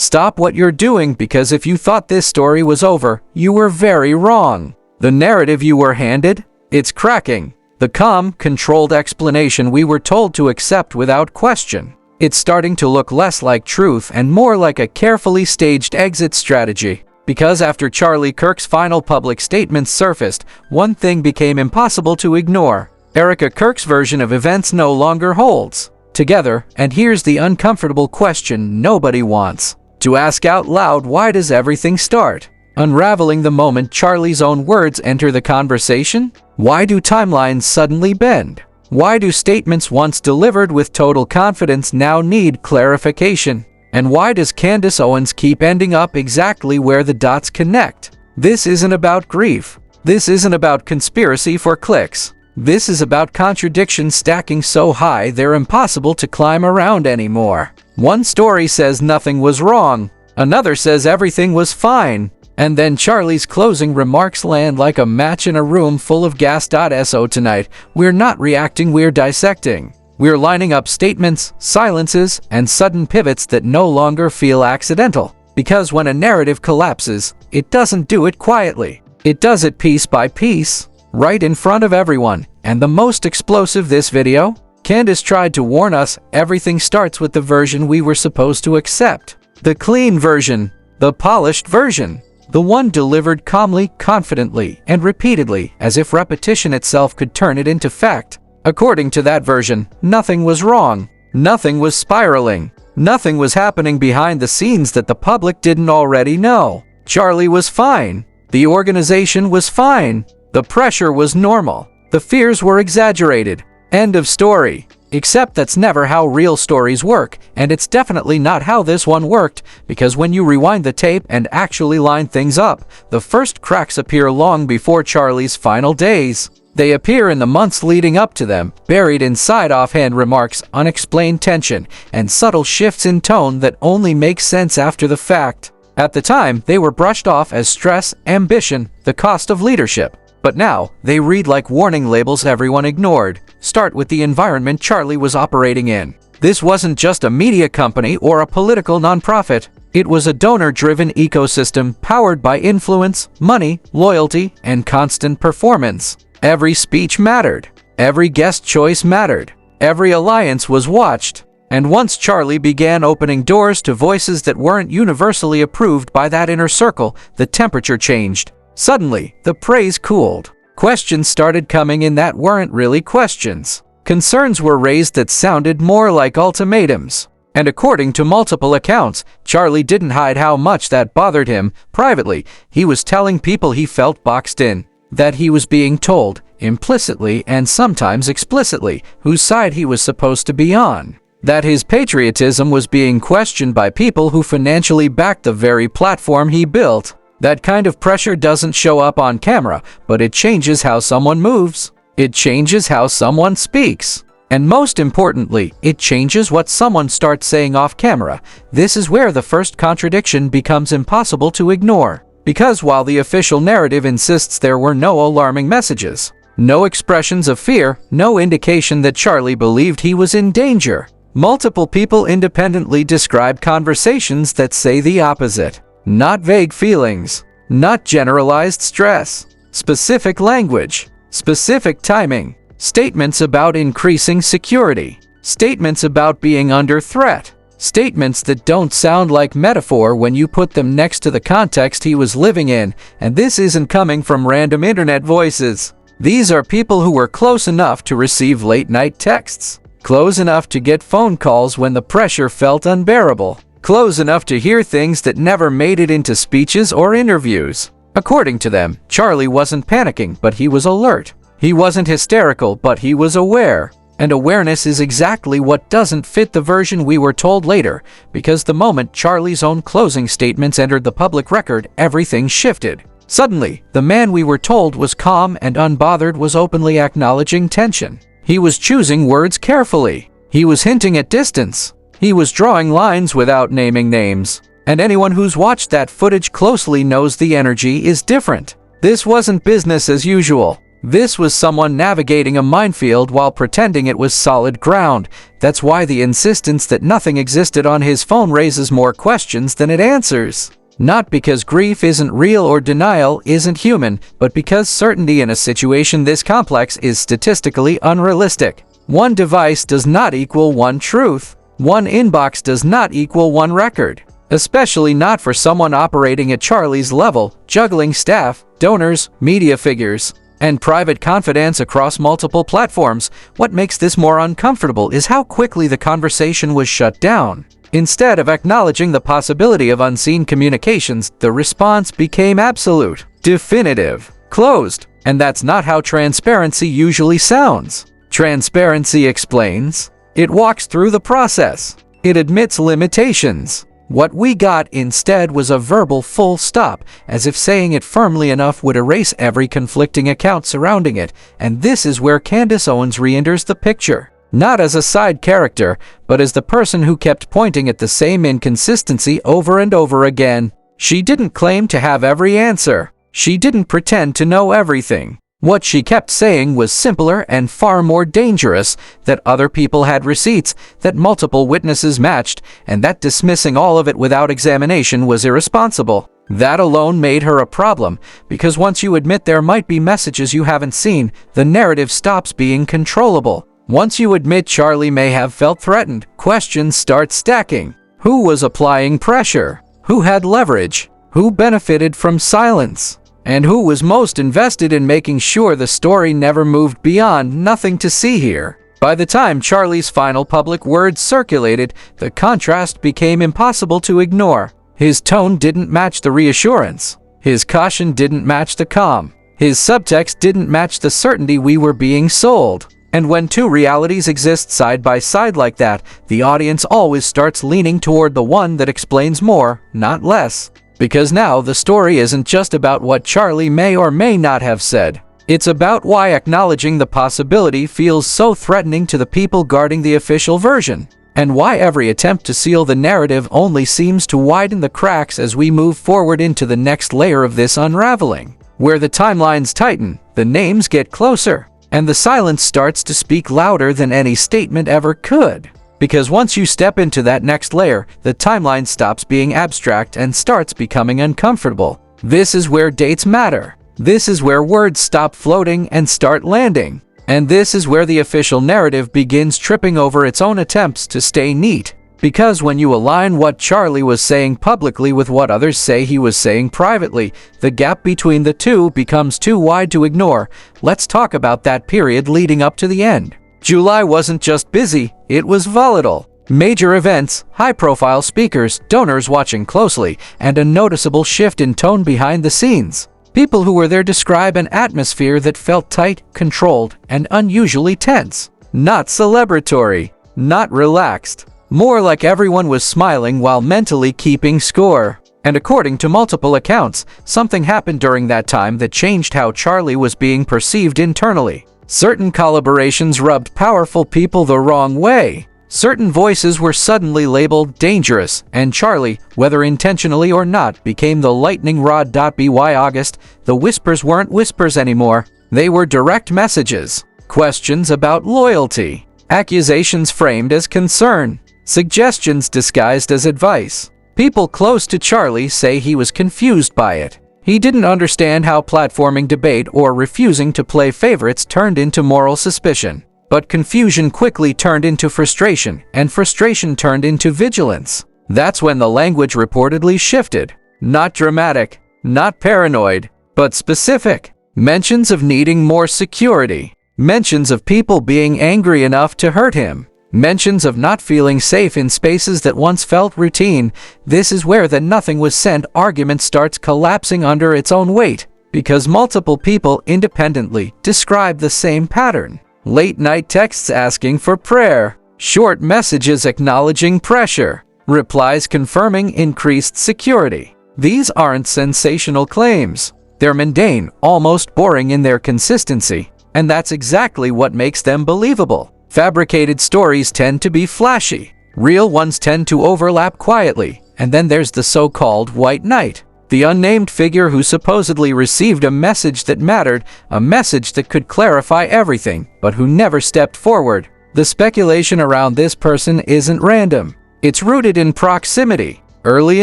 Stop what you're doing, because if you thought this story was over, you were very wrong. The narrative you were handed? It's cracking. The calm, controlled explanation we were told to accept without question. It's starting to look less like truth and more like a carefully staged exit strategy. Because after Charlie Kirk's final public statements surfaced, one thing became impossible to ignore. Erika Kirk's version of events no longer holds together, and here's the uncomfortable question nobody wants to ask out loud: why does everything start unraveling the moment Charlie's own words enter the conversation? Why do timelines suddenly bend? Why do statements once delivered with total confidence now need clarification? And why does Candace Owens keep ending up exactly where the dots connect? This isn't about grief. This isn't about conspiracy for clicks. This is about contradictions stacking so high they're impossible to climb around anymore. One story says nothing was wrong. Another says everything was fine. And then Charlie's closing remarks land like a match in a room full of gas. So tonight, we're not reacting, we're dissecting. We're lining up statements, silences, and sudden pivots that no longer feel accidental. Because when a narrative collapses, it doesn't do it quietly. It does it piece by piece, right in front of everyone. And the most explosive this video? Candace tried to warn us, everything starts with the version we were supposed to accept. The clean version. The polished version. The one delivered calmly, confidently, and repeatedly, as if repetition itself could turn it into fact. According to that version, nothing was wrong. Nothing was spiraling. Nothing was happening behind the scenes that the public didn't already know. Charlie was fine. The organization was fine. The pressure was normal. The fears were exaggerated. End of story. Except that's never how real stories work, and it's definitely not how this one worked, because when you rewind the tape and actually line things up, the first cracks appear long before Charlie's final days. They appear in the months leading up to them, buried inside offhand remarks, unexplained tension, and subtle shifts in tone that only make sense after the fact. At the time, they were brushed off as stress, ambition, the cost of leadership. But now, they read like warning labels everyone ignored. Start with the environment Charlie was operating in. This wasn't just a media company or a political nonprofit. It was a donor-driven ecosystem powered by influence, money, loyalty, and constant performance. Every speech mattered. Every guest choice mattered. Every alliance was watched. And once Charlie began opening doors to voices that weren't universally approved by that inner circle, the temperature changed. Suddenly, the praise cooled. Questions started coming in that weren't really questions. Concerns were raised that sounded more like ultimatums. And according to multiple accounts, Charlie didn't hide how much that bothered him. Privately, he was telling people he felt boxed in, that he was being told, implicitly and sometimes explicitly, whose side he was supposed to be on. That his patriotism was being questioned by people who financially backed the very platform he built. That kind of pressure doesn't show up on camera, but it changes how someone moves. It changes how someone speaks. And most importantly, it changes what someone starts saying off camera. This is where the first contradiction becomes impossible to ignore. Because while the official narrative insists there were no alarming messages, no expressions of fear, no indication that Charlie believed he was in danger, multiple people independently describe conversations that say the opposite. Not vague feelings, not generalized stress, specific language, specific timing, statements about increasing security, statements about being under threat, statements that don't sound like metaphor when you put them next to the context he was living in, and this isn't coming from random internet voices. These are people who were close enough to receive late-night texts, close enough to get phone calls when the pressure felt unbearable, close enough to hear things that never made it into speeches or interviews. According to them, Charlie wasn't panicking, but he was alert. He wasn't hysterical, but he was aware. And awareness is exactly what doesn't fit the version we were told later, because the moment Charlie's own closing statements entered the public record, everything shifted. Suddenly, the man we were told was calm and unbothered was openly acknowledging tension. He was choosing words carefully. He was hinting at distance. He was drawing lines without naming names. And anyone who's watched that footage closely knows the energy is different. This wasn't business as usual. This was someone navigating a minefield while pretending it was solid ground. That's why the insistence that nothing existed on his phone raises more questions than it answers. Not because grief isn't real or denial isn't human, but because certainty in a situation this complex is statistically unrealistic. One device does not equal one truth. One inbox does not equal one record. Especially not for someone operating at Charlie's level, juggling staff, donors, media figures, and private confidants across multiple platforms. What makes this more uncomfortable is how quickly the conversation was shut down. Instead of acknowledging the possibility of unseen communications, the response became absolute, definitive, closed. And that's not how transparency usually sounds. Transparency explains. It walks through the process. It admits limitations. What we got instead was a verbal full stop, as if saying it firmly enough would erase every conflicting account surrounding it. And this is where Candace Owens re-enters the picture. Not as a side character, but as the person who kept pointing at the same inconsistency over and over again. She didn't claim to have every answer. She didn't pretend to know everything. What she kept saying was simpler and far more dangerous, that other people had receipts, that multiple witnesses matched, and that dismissing all of it without examination was irresponsible. That alone made her a problem, because once you admit there might be messages you haven't seen, the narrative stops being controllable. Once you admit Charlie may have felt threatened, questions start stacking. Who was applying pressure? Who had leverage? Who benefited from silence? And who was most invested in making sure the story never moved beyond nothing to see here? By the time Charlie's final public words circulated, the contrast became impossible to ignore. His tone didn't match the reassurance. His caution didn't match the calm. His subtext didn't match the certainty we were being sold. And when two realities exist side by side like that, the audience always starts leaning toward the one that explains more, not less. Because now the story isn't just about what Charlie may or may not have said. It's about why acknowledging the possibility feels so threatening to the people guarding the official version. And why every attempt to seal the narrative only seems to widen the cracks as we move forward into the next layer of this unraveling. Where the timelines tighten, the names get closer, and the silence starts to speak louder than any statement ever could. Because once you step into that next layer, the timeline stops being abstract and starts becoming uncomfortable. This is where dates matter. This is where words stop floating and start landing. And this is where the official narrative begins tripping over its own attempts to stay neat. Because when you align what Charlie was saying publicly with what others say he was saying privately, the gap between the two becomes too wide to ignore. Let's talk about that period leading up to the end. July wasn't just busy, it was volatile. Major events, high-profile speakers, donors watching closely, and a noticeable shift in tone behind the scenes. People who were there describe an atmosphere that felt tight, controlled, and unusually tense. Not celebratory, not relaxed. More like everyone was smiling while mentally keeping score. And according to multiple accounts, something happened during that time that changed how Charlie was being perceived internally. Certain collaborations rubbed powerful people the wrong way. Certain voices were suddenly labeled dangerous, and Charlie, whether intentionally or not, became the lightning rod. By August, the whispers weren't whispers anymore. They were direct messages. Questions about loyalty. Accusations framed as concern. Suggestions disguised as advice. People close to Charlie say he was confused by it. He didn't understand how platforming debate or refusing to play favorites turned into moral suspicion. But confusion quickly turned into frustration, and frustration turned into vigilance. That's when the language reportedly shifted. Not dramatic, not paranoid, but specific. Mentions of needing more security. Mentions of people being angry enough to hurt him. Mentions of not feeling safe in spaces that once felt routine. This is where the nothing was said argument starts collapsing under its own weight, because multiple people independently describe the same pattern. Late-night texts asking for prayer. Short messages acknowledging pressure. Replies confirming increased security. These aren't sensational claims. They're mundane, almost boring in their consistency. And that's exactly what makes them believable. Fabricated stories tend to be flashy. Real ones tend to overlap quietly. And then there's the so-called white knight. The unnamed figure who supposedly received a message that mattered, a message that could clarify everything, but who never stepped forward. The speculation around this person isn't random. It's rooted in proximity, early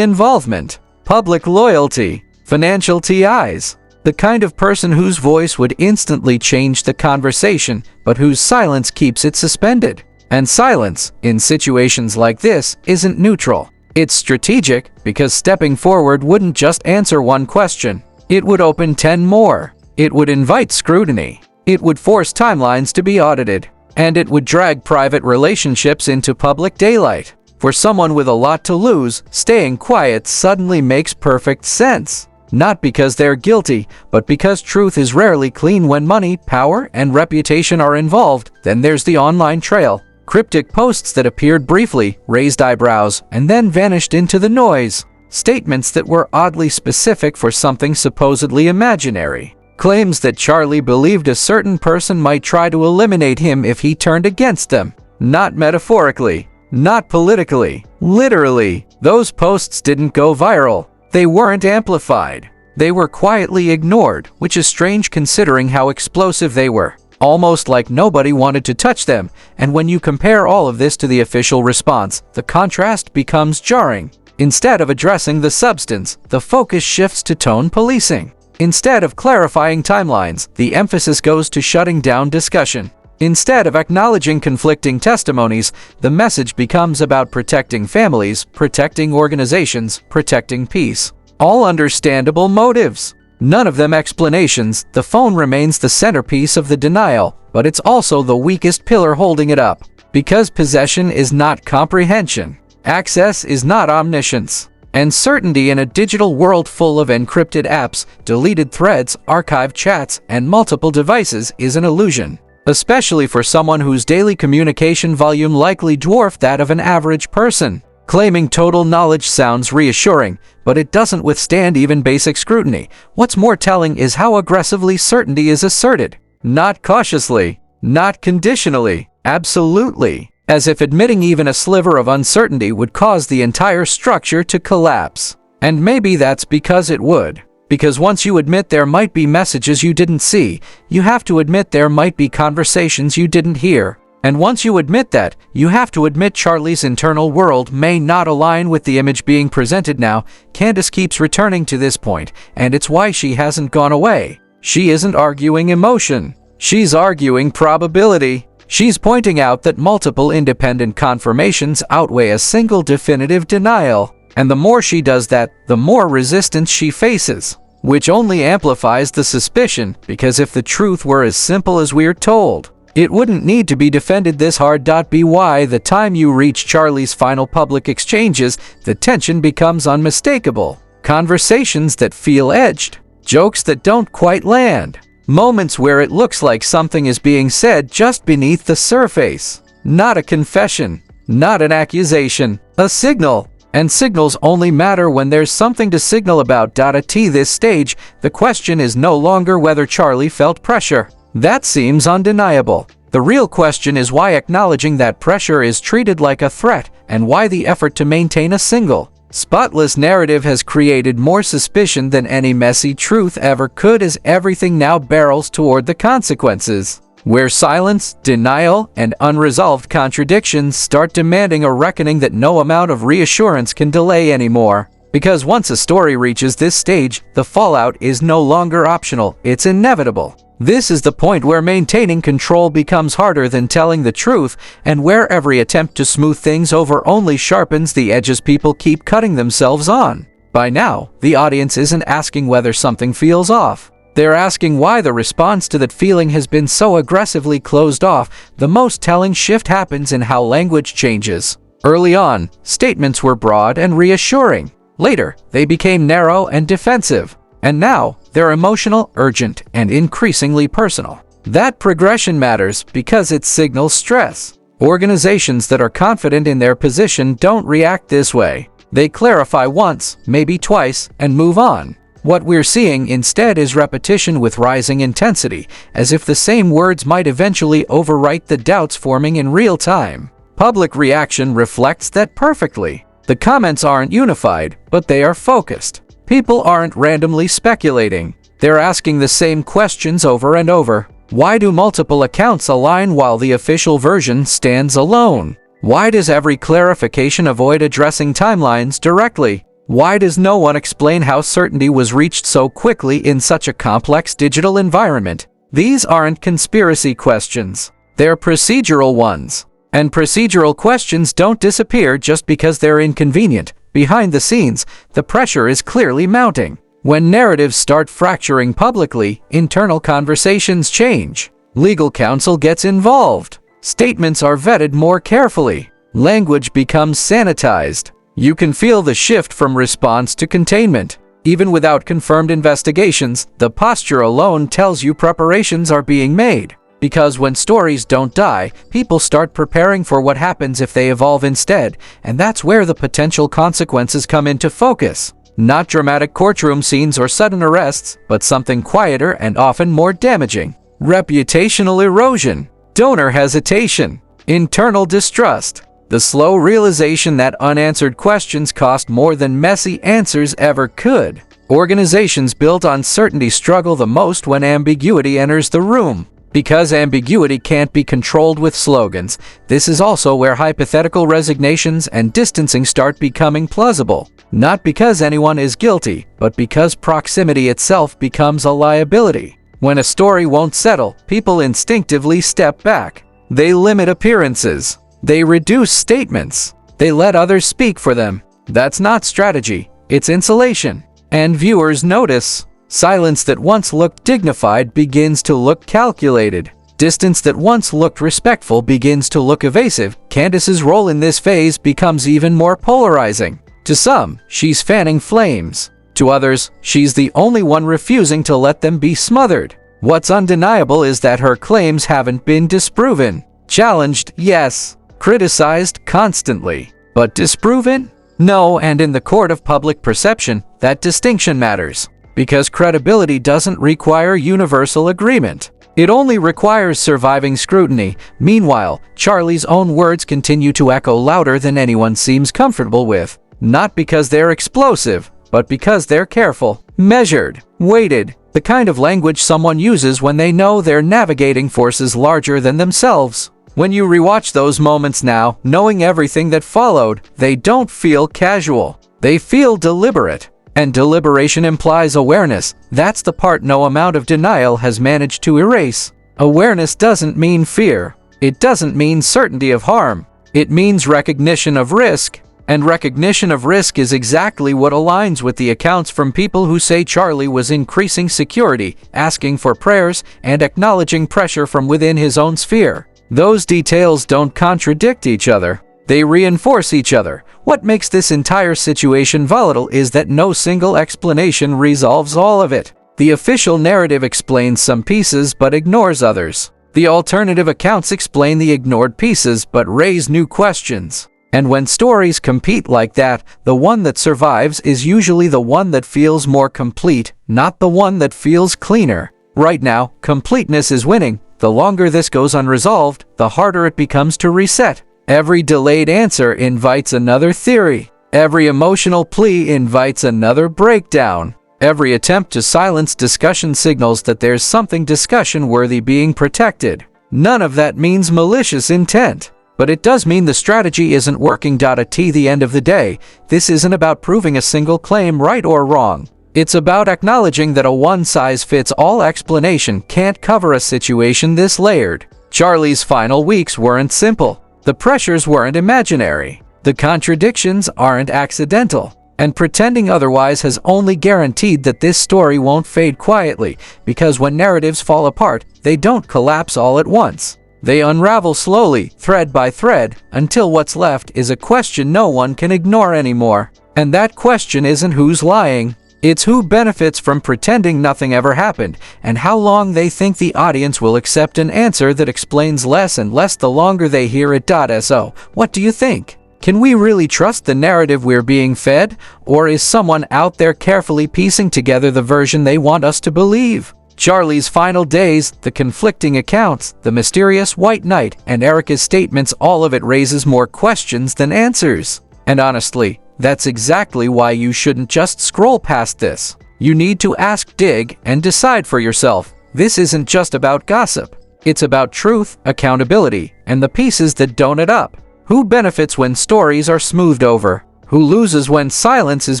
involvement, public loyalty, financial ties. The kind of person whose voice would instantly change the conversation, but whose silence keeps it suspended. And silence, in situations like this, isn't neutral. It's strategic, because stepping forward wouldn't just answer one question. It would open 10 more. It would invite scrutiny. It would force timelines to be audited. And it would drag private relationships into public daylight. For someone with a lot to lose, staying quiet suddenly makes perfect sense. Not because they're guilty, but because truth is rarely clean when money, power, and reputation are involved. Then there's the online trail. Cryptic posts that appeared briefly, raised eyebrows, and then vanished into the noise. Statements that were oddly specific for something supposedly imaginary. Claims that Charlie believed a certain person might try to eliminate him if he turned against them. Not metaphorically. Not politically. Literally. Those posts didn't go viral. They weren't amplified. They were quietly ignored, which is strange considering how explosive they were. Almost like nobody wanted to touch them, and when you compare all of this to the official response, the contrast becomes jarring. Instead of addressing the substance, the focus shifts to tone policing. Instead of clarifying timelines, the emphasis goes to shutting down discussion. Instead of acknowledging conflicting testimonies, the message becomes about protecting families, protecting organizations, protecting peace. All understandable motives. None of them explanations. The phone remains the centerpiece of the denial, but it's also the weakest pillar holding it up. Because possession is not comprehension. Access is not omniscience. And certainty in a digital world full of encrypted apps, deleted threads, archived chats, and multiple devices is an illusion. Especially for someone whose daily communication volume likely dwarfed that of an average person. Claiming total knowledge sounds reassuring, but it doesn't withstand even basic scrutiny. What's more telling is how aggressively certainty is asserted. Not cautiously, not conditionally, absolutely. As if admitting even a sliver of uncertainty would cause the entire structure to collapse. And maybe that's because it would. Because once you admit there might be messages you didn't see, you have to admit there might be conversations you didn't hear. And once you admit that, you have to admit Charlie's internal world may not align with the image being presented now. Candace keeps returning to this point, and it's why she hasn't gone away. She isn't arguing emotion. She's arguing probability. She's pointing out that multiple independent confirmations outweigh a single definitive denial. And the more she does that, the more resistance she faces. Which only amplifies the suspicion, because if the truth were as simple as we're told, it wouldn't need to be defended this hard. By the time you reach Charlie's final public exchanges, the tension becomes unmistakable. Conversations that feel edged. Jokes that don't quite land. Moments where it looks like something is being said just beneath the surface. Not a confession. Not an accusation. A signal. And signals only matter when there's something to signal about. At this stage, the question is no longer whether Charlie felt pressure. That seems undeniable. The real question is why acknowledging that pressure is treated like a threat, and why the effort to maintain a single, spotless narrative has created more suspicion than any messy truth ever could, as everything now barrels toward the consequences. Where silence, denial, and unresolved contradictions start demanding a reckoning that no amount of reassurance can delay anymore. Because once a story reaches this stage, the fallout is no longer optional, it's inevitable. This is the point where maintaining control becomes harder than telling the truth, and where every attempt to smooth things over only sharpens the edges people keep cutting themselves on. By now, the audience isn't asking whether something feels off. They're asking why the response to that feeling has been so aggressively closed off. The most telling shift happens in how language changes. Early on, statements were broad and reassuring. Later, they became narrow and defensive. And now, they're emotional, urgent, and increasingly personal. That progression matters because it signals stress. Organizations that are confident in their position don't react this way. They clarify once, maybe twice, and move on. What we're seeing instead is repetition with rising intensity, as if the same words might eventually overwrite the doubts forming in real time. Public reaction reflects that perfectly. The comments aren't unified, but they are focused. People aren't randomly speculating. They're asking the same questions over and over. Why do multiple accounts align while the official version stands alone? Why does every clarification avoid addressing timelines directly? Why does no one explain how certainty was reached so quickly in such a complex digital environment? These aren't conspiracy questions. They're procedural ones. And procedural questions don't disappear just because they're inconvenient. Behind the scenes, the pressure is clearly mounting. When narratives start fracturing publicly, internal conversations change. Legal counsel gets involved. Statements are vetted more carefully. Language becomes sanitized. You can feel the shift from response to containment. Even without confirmed investigations, the posture alone tells you preparations are being made. Because when stories don't die, people start preparing for what happens if they evolve instead, and that's where the potential consequences come into focus. Not dramatic courtroom scenes or sudden arrests, but something quieter and often more damaging. Reputational erosion, donor hesitation, internal distrust, the slow realization that unanswered questions cost more than messy answers ever could. Organizations built on certainty struggle the most when ambiguity enters the room. Because ambiguity can't be controlled with slogans, this is also where hypothetical resignations and distancing start becoming plausible. Not because anyone is guilty, but because proximity itself becomes a liability. When a story won't settle, people instinctively step back. They limit appearances. They reduce statements. They let others speak for them. That's not strategy, it's insulation. And viewers notice. Silence that once looked dignified begins to look calculated. Distance that once looked respectful begins to look evasive. Candace's role in this phase becomes even more polarizing. To some, she's fanning flames. To others, she's the only one refusing to let them be smothered. What's undeniable is that her claims haven't been disproven. Challenged, yes. Criticized constantly. But disproven? No, and in the court of public perception, that distinction matters. Because credibility doesn't require universal agreement. It only requires surviving scrutiny. Meanwhile, Charlie's own words continue to echo louder than anyone seems comfortable with. Not because they're explosive, but because they're careful, measured, weighted. The kind of language someone uses when they know they're navigating forces larger than themselves. When you rewatch those moments now, knowing everything that followed, they don't feel casual. They feel deliberate. And deliberation implies awareness. That's the part no amount of denial has managed to erase. Awareness doesn't mean fear. It doesn't mean certainty of harm. It means recognition of risk. And recognition of risk is exactly what aligns with the accounts from people who say Charlie was increasing security, asking for prayers, and acknowledging pressure from within his own sphere. Those details don't contradict each other. They reinforce each other. What makes this entire situation volatile is that no single explanation resolves all of it. The official narrative explains some pieces but ignores others. The alternative accounts explain the ignored pieces but raise new questions. And when stories compete like that, the one that survives is usually the one that feels more complete, not the one that feels cleaner. Right now, completeness is winning. The longer this goes unresolved, the harder it becomes to reset. Every delayed answer invites another theory. Every emotional plea invites another breakdown. Every attempt to silence discussion signals that there's something discussion-worthy being protected. None of that means malicious intent. But it does mean the strategy isn't working. At the end of the day, this isn't about proving a single claim right or wrong. It's about acknowledging that a one-size-fits-all explanation can't cover a situation this layered. Charlie's final weeks weren't simple. The pressures weren't imaginary. The contradictions aren't accidental. And pretending otherwise has only guaranteed that this story won't fade quietly, because when narratives fall apart, they don't collapse all at once. They unravel slowly, thread by thread, until what's left is a question no one can ignore anymore. And that question isn't who's lying. It's who benefits from pretending nothing ever happened, and how long they think the audience will accept an answer that explains less and less the longer they hear it. So, what do you think? Can we really trust the narrative we're being fed, or is someone out there carefully piecing together the version they want us to believe? Charlie's final days, the conflicting accounts, the mysterious white knight, and Erika's statements, all of it raises more questions than answers. And honestly, That's exactly why you shouldn't just scroll past this. You need to ask, dig, and decide for yourself. This isn't just about gossip. It's about truth, accountability, and the pieces that don't add up. Who benefits when stories are smoothed over? Who loses when silence is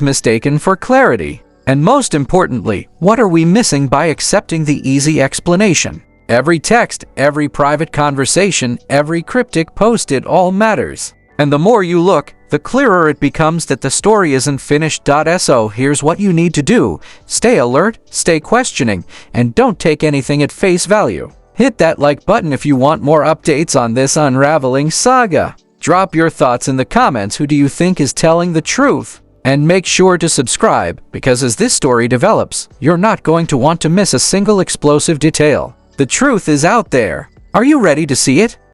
mistaken for clarity? And most importantly, what are we missing by accepting the easy explanation? Every text, every private conversation, every cryptic post, it all matters. And the more you look, the clearer it becomes that the story isn't finished. So here's what you need to do. Stay alert, stay questioning, and don't take anything at face value. Hit that like button if you want more updates on this unraveling saga. Drop your thoughts in the comments. Who do you think is telling the truth? And make sure to subscribe, because as this story develops, you're not going to want to miss a single explosive detail. The truth is out there. Are you ready to see it?